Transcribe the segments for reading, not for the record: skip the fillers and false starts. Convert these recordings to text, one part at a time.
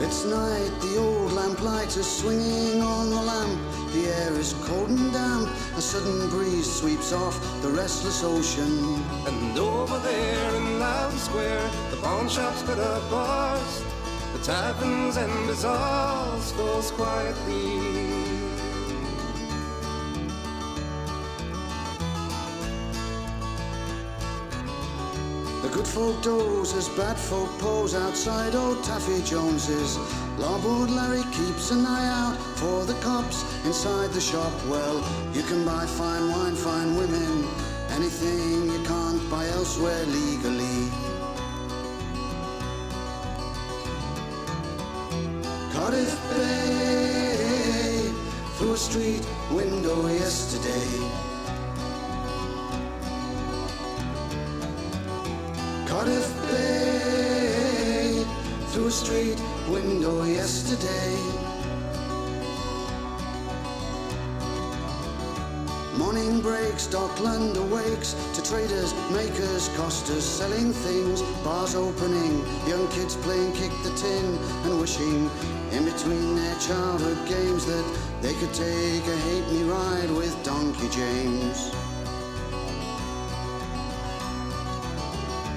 It's night, the old lamplight is swinging on the lamp. The air is cold and damp, a sudden breeze sweeps off the restless ocean. And over there in Loudon Square, the pawn shops put up bars, the taverns and bazaars close quietly. The good folk doze as bad folk pose outside old Taffy Jones's. Larboard Larry keeps an eye out for the cops inside the shop. Well, you can buy fine wine, fine women, anything you can't buy elsewhere legally. Cardiff Bay, through a street window yesterday. Cardiff Bay, through a street window yesterday. Morning breaks, Dockland awakes to traders, makers, costers selling things, bars opening, young kids playing kick the tin and wishing in between their childhood games that they could take a halfpenny ride with Donkey James.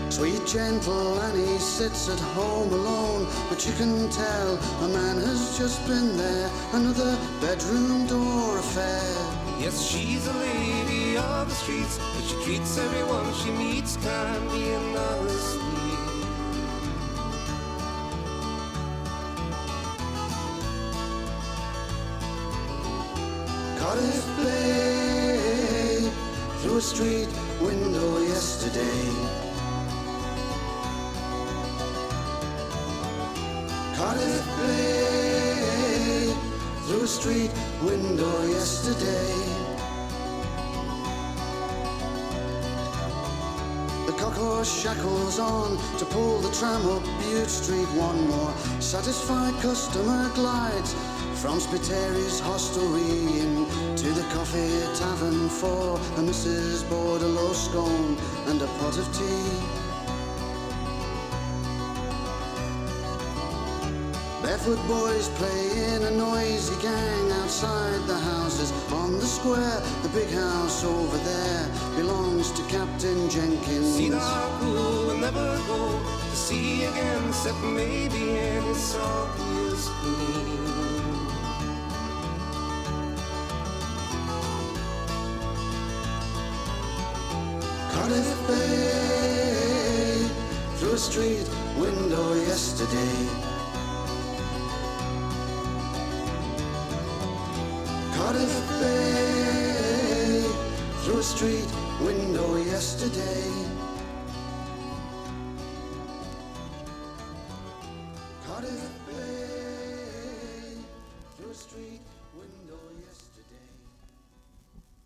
Sweet gentle Annie sits at home alone, but you can tell a man has just been there, another bedroom door affair. Yes, she's a lady of the streets, but she treats everyone she meets kindly and honestly. Cardiff Bay, through a street window yesterday. Cardiff Bay, through a street window yesterday. The cockhorse shackles on to pull the tram up Bute Street. One more satisfied customer glides from Spiteri's hostelry into the coffee tavern for a Mrs. Bordelot scone and a pot of tea. Barefoot boys play in a noisy gang outside the houses on the square. The big house over there belongs to Captain Jenkins. See the who will never go to sea again, except maybe in his song will scream. Cardiff Bay, through a street window yesterday. Cardiff Bay, through a street window yesterday. Cardiff Bay, through a street window yesterday.